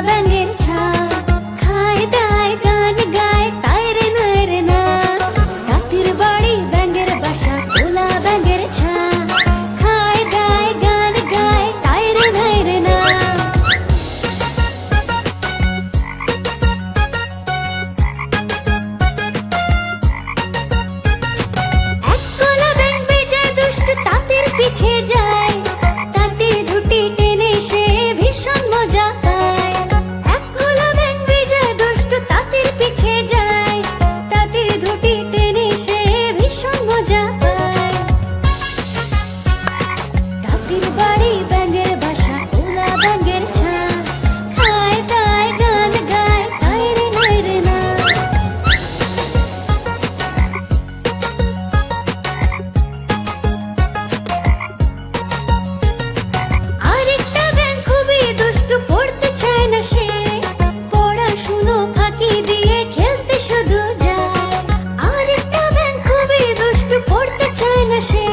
ব্যাঙের ছা খায় দায় গান গায় তাই রে নয় রে না তাঁতির বাড়ি ব্যাঙের বাসা কোলা ব্যাঙের ছা খায় দায় গান গায় তাই রে নয় রে না এক কোলা ব্যাঙ বেজে দুষ্ট তাঁতির পিছে যায় তাঁতির ধুটি টেনে সে ভীষণ মজা পায় এক কোলা ব্যাঙ বেজে দুষ্ট তাঁতির পিছে যায় তাঁতির ধুটি টেনে সে ভীষণ মজা পায় তাঁতির বাড়ি ব্যাঙের বাসা কোলা ব্যাঙের ছা খায় দায় গান গায় তাই রে নয় রে না আরেকটা ব্যাঙ খুবই দুষ্টু পড়তে চায় না সে পড়াশুনো ফাঁকি দিয়ে খেলতে শুধু যায় আরেকটা ব্যাঙ খুবই দুষ্টু পড়তে চায় না সে